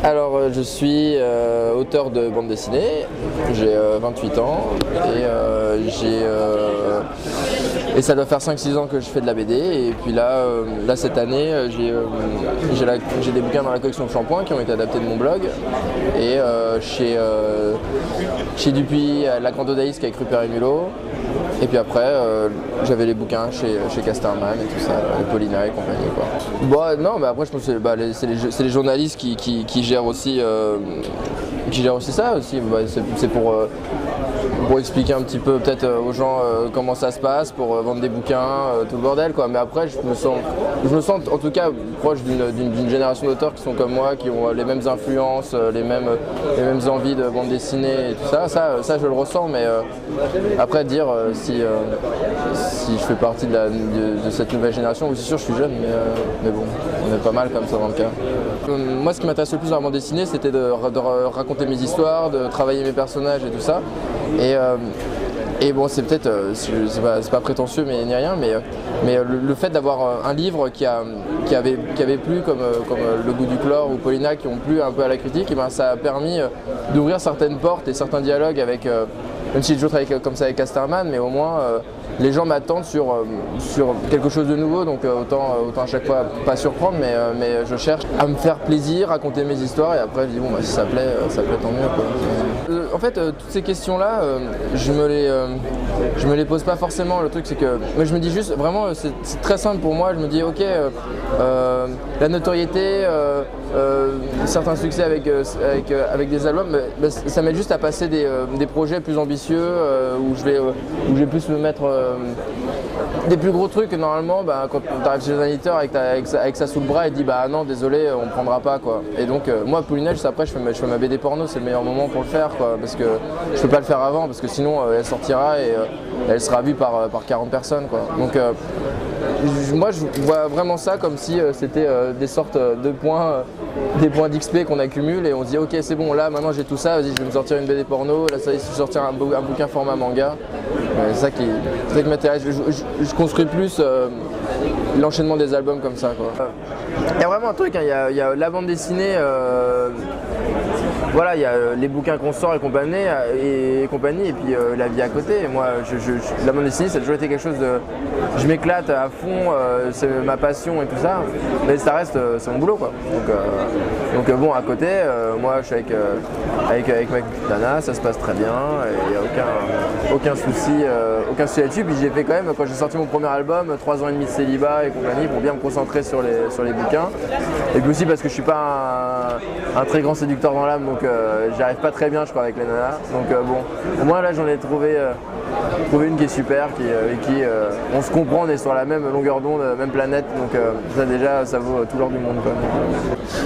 Alors, je suis auteur de bande dessinée, j'ai 28 ans et ça doit faire 5-6 ans que je fais de la BD. Et puis là cette année, j'ai des bouquins dans la collection Shampoing qui ont été adaptés de mon blog. Et chez Dupuis, la Grande Odaïs qui a écrit Père et Mulot. Et puis après, j'avais les bouquins chez Casterman et tout ça, Paulina et compagnie, quoi. Bon, non, mais après, je pense que c'est les journalistes qui gèrent aussi ça aussi. Bah, c'est pour expliquer un petit peu peut-être aux gens comment ça se passe, pour vendre des bouquins, tout le bordel, quoi. Mais après, je me sens en tout cas proche d'une génération d'auteurs qui sont comme moi, qui ont les mêmes influences, les mêmes envies de bande dessinée et tout ça. Ça je le ressens, mais après dire si je fais partie de cette nouvelle génération, c'est sûr je suis jeune, mais bon, on est pas mal comme ça dans le cas. Moi, ce qui m'intéresse le plus dans la bande dessinée, c'était de raconter mes histoires, de travailler mes personnages et tout ça. Et bon, c'est peut-être, c'est pas prétentieux mais ni rien, mais le fait d'avoir un livre qui avait plu comme Le Goût du Chlore ou Paulina, qui ont plu un peu à la critique, et ben ça a permis d'ouvrir certaines portes et certains dialogues avec, même si j'ai toujours travaillé comme ça avec Casterman, mais au moins les gens m'attendent sur quelque chose de nouveau, donc autant à chaque fois pas surprendre, mais je cherche à me faire plaisir, raconter mes histoires, et après je dis bon, bah, si ça plaît tant mieux, quoi. En fait, toutes ces questions-là, je me les pose pas forcément. Le truc, c'est que moi, je me dis juste, vraiment, c'est très simple pour moi. Je me dis, ok, la notoriété, certains succès avec des albums, ça m'aide juste à passer des projets plus ambitieux où je vais plus me mettre des plus gros trucs que normalement, quand tu arrives chez un éditeur avec ça sous le bras, il dit bah non, désolé, on prendra pas, quoi. Et donc moi, Paulina, juste après, je fais ma BD porno, c'est le meilleur moment pour le faire, quoi, parce que je peux pas le faire avant, parce que sinon elle sortira et elle sera vue par 40 personnes, quoi. Donc moi, je vois vraiment ça comme si c'était des sortes de points, des points d'XP qu'on accumule, et on se dit ok, c'est bon, là maintenant j'ai tout ça, vas-y, je vais me sortir une BD porno, là ça y est, je vais sortir un bouquin format manga. C'est ça qui m'intéresse. Je construis plus l'enchaînement des albums comme ça, quoi. Il y a vraiment un truc, hein, il y a la bande dessinée, voilà, il y a les bouquins qu'on sort et compagnie, et puis la vie à côté. Et moi, la bande dessinée, ça a toujours été quelque chose de... Je m'éclate à fond, c'est ma passion et tout ça, mais ça reste, c'est mon boulot, quoi. Donc bon, à côté, moi je suis avec ma nana, ça se passe très bien, il n'y a aucun souci là-dessus. Puis j'ai fait quand même, quand j'ai sorti mon premier album, 3 ans et demi de célibat et compagnie, pour bien me concentrer sur les bouquins. Et puis aussi parce que je suis pas un très grand séducteur dans l'âme, donc j'y arrive pas très bien, je crois, avec les nanas. Donc bon, au moins là j'en ai trouvé une qui est super, qui on se comprend, on est sur la même longueur d'onde, même planète, donc ça déjà ça vaut tout l'or du monde, quoi.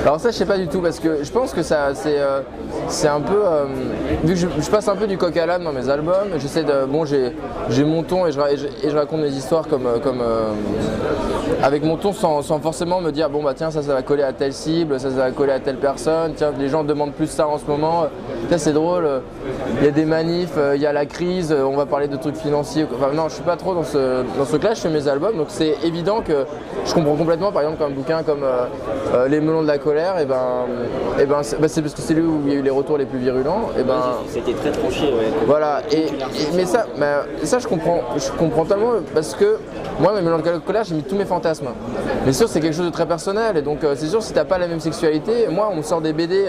Alors ça je sais pas du tout, parce que je pense que ça c'est un peu vu que je passe un peu du coq à l'âne dans mes albums, j'essaie de bon, j'ai mon ton et je raconte mes histoires comme avec mon ton, sans forcément me dire bon bah tiens, ça va coller à telle cible, ça va coller à telle personne, tiens les gens demandent plus ça en ce moment, tiens c'est drôle, il y a des manifs, il y a la crise, on va parler de trucs financiers. Enfin non, je suis pas trop dans ce truc-là, je fais mes albums, donc c'est évident que je comprends complètement, par exemple, un bouquin comme Les Melons de la colère, c'est parce que c'est lui où il y a eu les retours les plus virulents. C'était très tranché, ouais. Voilà, mais ça je comprends tellement, parce que moi, Les Melons de la colère, j'ai mis tous mes fantasmes. Mais sûr, c'est quelque chose de très personnel, et donc c'est sûr, si t'as pas la même sexualité, moi on me sort des BD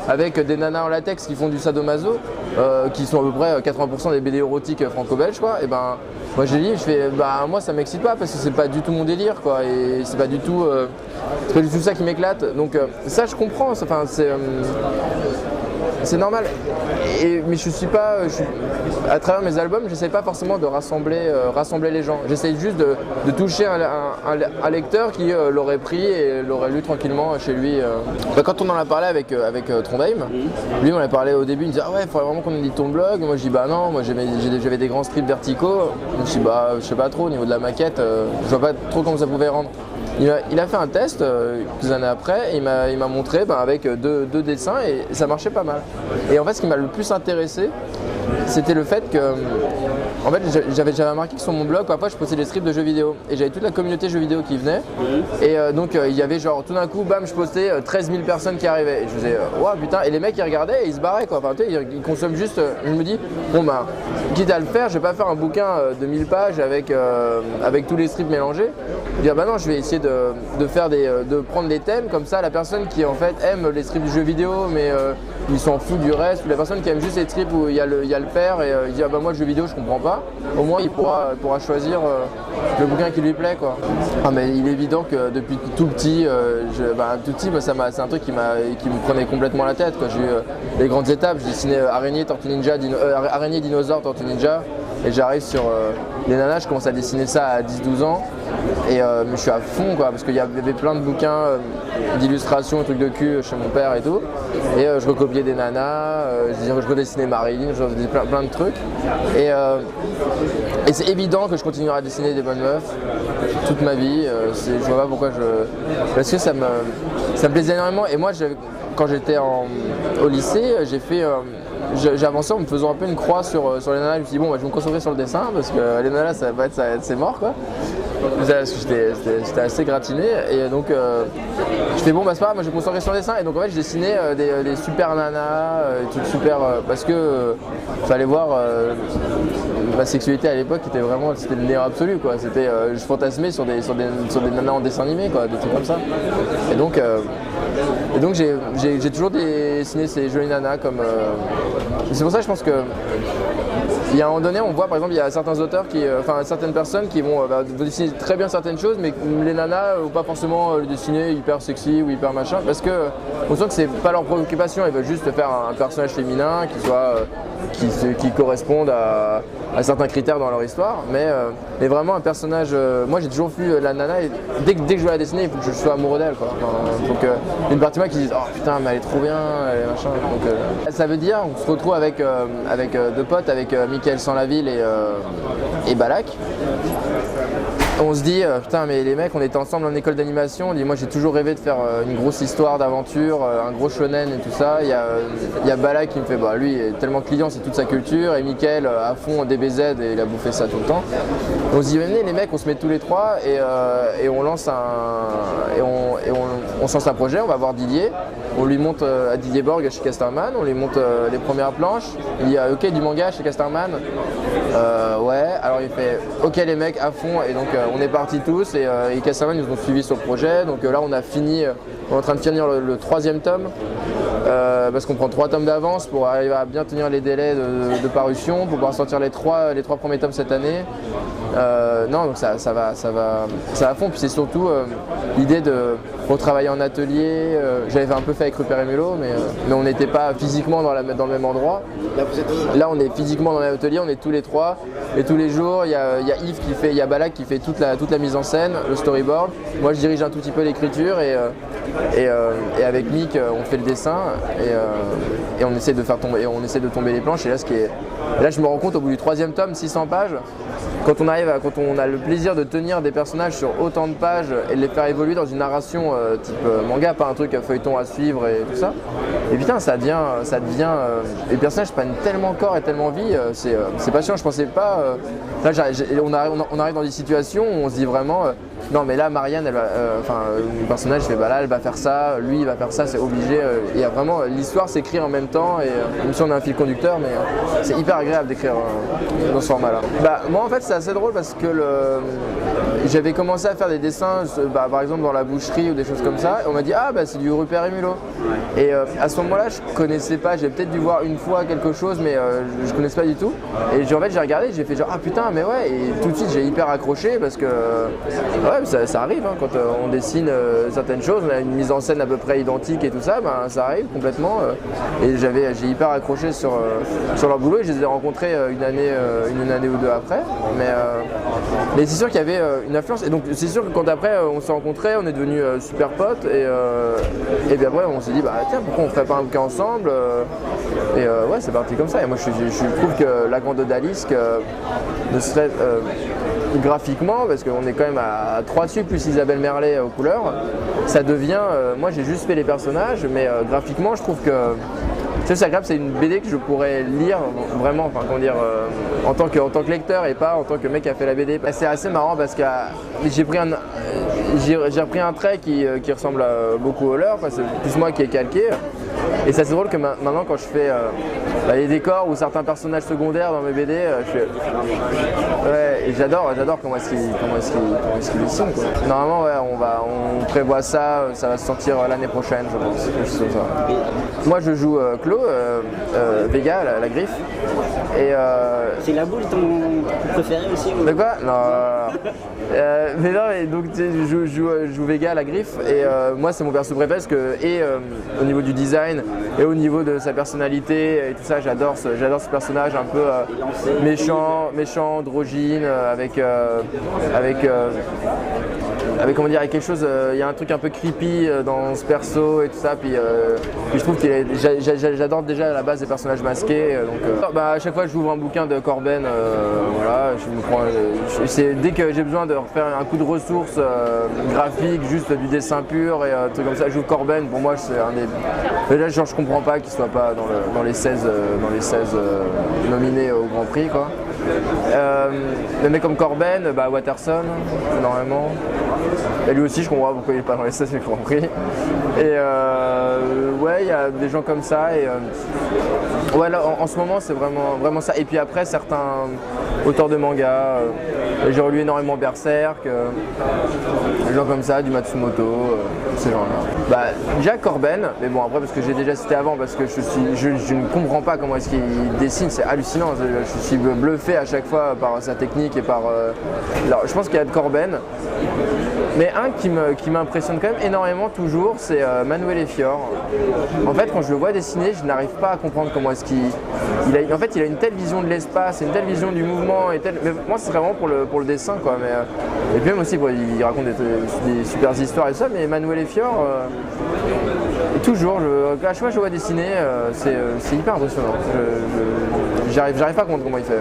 avec des nanas en latex qui font du sadomaso, qui sont à peu près 80% des BD érotiques franco-belges, quoi. Et moi je lis, je fais moi ça m'excite pas, parce que c'est pas du tout mon délire, quoi, et c'est pas du tout ça qui m'éclate. Donc ça je comprends, enfin c'est normal. Mais à travers mes albums, j'essaie pas forcément de rassembler les gens. J'essaie juste de toucher un lecteur qui l'aurait pris et l'aurait lu tranquillement chez lui. Quand on en a parlé avec Trondheim, lui m'en a parlé au début, il me disait ah ouais, il faudrait vraiment qu'on édite ton blog. Moi je dis bah non, moi j'avais des grands strips verticaux. Je dis bah je sais pas trop, au niveau de la maquette, je vois pas trop comment ça pouvait rendre. Il a fait un test quelques années après, et il m'a montré avec deux dessins, et ça marchait pas mal. Et en fait, ce qui m'a le plus intéressé, c'était le fait que en fait, j'avais remarqué que sur mon blog, parfois je postais des strips de jeux vidéo et j'avais toute la communauté jeux vidéo qui venait. Et donc il y avait genre tout d'un coup, bam, je postais 13 000 personnes qui arrivaient. Et je faisais, waouh putain, et les mecs ils regardaient et ils se barraient quoi. Enfin, tu sais, ils consomment juste. Je me dis, bon bah, quitte à le faire, je vais pas faire un bouquin de 1000 pages avec tous les strips mélangés. Je dis, ah bah non, je vais essayer de prendre des thèmes comme ça. La personne qui en fait aime les strips du jeu vidéo, mais il s'en fout du reste, ou la personne qui aime juste les strips où il y a le père et il dit, ah bah moi le jeu vidéo je comprends pas. Au moins il pourra choisir le bouquin qui lui plaît quoi. Ah mais il est évident que depuis tout petit, moi, c'est un truc qui me prenait complètement la tête quoi. J'ai eu les grandes étapes, je dessinais araignée, tortue ninja, araignée, dinosaure, tortue ninja, et j'arrive sur les nanas, je commence à dessiner ça à 10-12 ans et je suis à fond quoi, parce qu'il y avait plein de bouquins d'illustrations, trucs de cul chez mon père et tout, et je recopiais des nanas, je redessinais Marilyn, je redessinais plein de trucs, et c'est évident que je continuerai à dessiner des bonnes meufs toute ma vie. Je vois pas pourquoi parce que ça me plaisait énormément. Et moi quand j'étais au lycée, j'ai avancé en me faisant un peu une croix sur les nanas. Je me suis dit bon, je vais me concentrer sur le dessin parce que les nanas c'est mort quoi. Parce que j'étais assez gratiné et donc je fais bon bah c'est pas grave, moi je vais me concentrer sur le dessin, et donc en fait je dessinais des super nanas, des trucs super parce que fallait voir ma sexualité à l'époque c'était le néant absolu quoi. C'était je fantasmais sur des nanas en dessin animé quoi, des trucs comme ça. Et donc j'ai toujours dessiné ces jolies nanas comme c'est pour ça que je pense que il y a un moment donné, on voit par exemple, il y a certains auteurs certaines personnes qui vont dessiner très bien certaines choses, mais les nanas ne vont pas forcément le dessiner hyper sexy ou hyper machin, parce que on sent que c'est pas leur préoccupation. Ils veulent juste faire un personnage féminin qui corresponde à certains critères dans leur histoire, mais vraiment un personnage. Moi, j'ai toujours vu la nana et dès que je veux la dessiner, il faut que je sois amoureux d'elle quoi. Donc une partie de moi qui dit oh putain mais elle est trop bien, elle est machin. Donc ça veut dire on se retrouve avec deux potes, avec Mickaël Sanlaville et Balak. On se dit putain mais les mecs on était ensemble en école d'animation, on dit moi j'ai toujours rêvé de faire une grosse histoire d'aventure, un gros shonen et tout ça. Il y a Balak qui me fait bah lui il est tellement client, c'est toute sa culture, et Mickaël à fond DBZ et il a bouffé ça tout le temps. On se dit venez les mecs, on se met tous les trois et on lance on lance un projet, on va voir Didier. On lui monte à Didier Borg chez Casterman, on lui monte les premières planches. Il dit ok du manga chez Casterman. Ouais, alors il fait ok les mecs à fond, et donc on est partis tous et Casterman nous ont suivis sur le projet. Donc là on est en train de finir le 3e tome parce qu'on prend 3 tomes d'avance pour arriver à bien tenir les délais de parution pour pouvoir sortir les 3 premiers tomes cette année. Non donc ça va à fond, puis c'est surtout l'idée de retravailler en atelier. J'avais un peu fait avec Rupert et Mulot, mais on n'était pas physiquement dans le même endroit. Là on est physiquement dans l'atelier, on est tous les 3 et tous les jours il y a Yves il y a Balak qui fait toute la mise en scène, le storyboard. Moi je dirige un tout petit peu l'écriture et avec Mick on fait le dessin et on essaie de tomber les planches. Et là je me rends compte au bout du 3e tome, 600 pages, quand on a le plaisir de tenir des personnages sur autant de pages et de les faire évoluer dans une narration type manga, pas un truc feuilleton à suivre et tout ça. Et putain ça devient les personnages prennent tellement corps et tellement vie, c'est passionnant. Je pensais pas là on arrive dans des situations où on se dit vraiment non mais là Marianne le personnage fait bah là elle va faire ça, lui il va faire ça, c'est obligé. Il y a vraiment l'histoire s'écrit en même temps, et même si on a un fil conducteur, mais c'est hyper agréable d'écrire dans ce format là. Bah moi en fait c'est assez drôle parce que j'avais commencé à faire des dessins par exemple dans la boucherie ou des choses comme ça, et on m'a dit ah bah c'est du Rupert et Mulot. Et à ce moment là je connaissais pas, j'ai peut-être dû voir une fois quelque chose, mais je connaissais pas du tout. Et en fait j'ai regardé, j'ai fait genre ah putain mais ouais, et tout de suite j'ai hyper accroché parce que ouais ça arrive hein, quand on dessine certaines choses, on a une mise en scène à peu près identique et tout ça, ben ça arrive complètement. Et j'ai hyper accroché sur leur boulot, et je les ai rencontrés une année ou deux après. Mais c'est sûr qu'il y avait une influence, et donc c'est sûr que quand après on s'est rencontrés, on est devenus super potes, et puis après on s'est dit bah tiens pourquoi on ferait pas un bouquin ensemble, et ouais c'est parti comme ça. Et moi je trouve que La Grande Odalisque ne serait graphiquement, parce qu'on est quand même à 3 dessus plus Isabelle Merlet aux couleurs, ça devient moi j'ai juste fait les personnages, mais graphiquement je trouve que c'est agréable, c'est une BD que je pourrais lire vraiment, enfin comment dire, en tant que lecteur et pas en tant que mec qui a fait la BD. C'est assez marrant parce que j'ai repris un trait qui ressemble beaucoup au leur, c'est plus moi qui ai calqué. Et ça c'est drôle que maintenant quand je fais les décors ou certains personnages secondaires dans mes BD, je fais... Ouais, et j'adore comment est-ce qu'ils dessinent, quoi. Normalement ouais, on prévoit ça va se sortir l'année prochaine je pense. Moi je joue Clo, Vega, la griffe. Et c'est la boule ton préféré aussi ou... De quoi? Non. Mais non, et donc je joue Vega, la griffe, et moi c'est mon perso préféré parce que au niveau du design et au niveau de sa personnalité et tout ça, j'adore ce personnage un peu méchant, androgyne, avec comment dire, avec quelque chose, il y a un truc un peu creepy dans ce perso et tout ça, puis je trouve que j'adore déjà à la base des personnages masqués, donc à chaque fois que j'ouvre un bouquin de Corben, voilà, dès que j'ai besoin de refaire un coup de ressources graphiques, juste du dessin pur et trucs comme ça, j'ouvre Corben. Pour moi c'est un des... Là genre je comprends pas qu'il soit pas dans les 16 nominés au Grand Prix, quoi. Des mecs comme Corben, Watterson, énormément. Et lui aussi, je comprends pas pourquoi il n'est pas dans les 16 Grand Prix. Et ouais, il y a des gens comme ça. Et ouais, là, en ce moment, c'est vraiment ça. Et puis après, certains auteurs de manga, j'ai relu énormément Berserk, des gens comme ça, du Matsumoto, ces gens-là. Déjà Corben, mais bon, après, parce que j'ai déjà cité avant, parce que je ne comprends pas comment est-ce qu'il dessine, c'est hallucinant. Je suis bluffé à chaque fois par sa technique et par... Alors, je pense qu'il y a de Corben. Mais un qui m'impressionne quand même énormément toujours, c'est Manuel Efior. En fait, quand je le vois dessiner, je n'arrive pas à comprendre comment est-ce en fait, il a une telle vision de l'espace, une telle vision du mouvement. Mais moi, c'est vraiment pour le dessin, quoi. Et puis même aussi, il raconte des super histoires et ça. Mais Manuel Efior, toujours, à chaque fois que je le vois dessiner, c'est hyper impressionnant. J'arrive pas à comprendre comment il fait.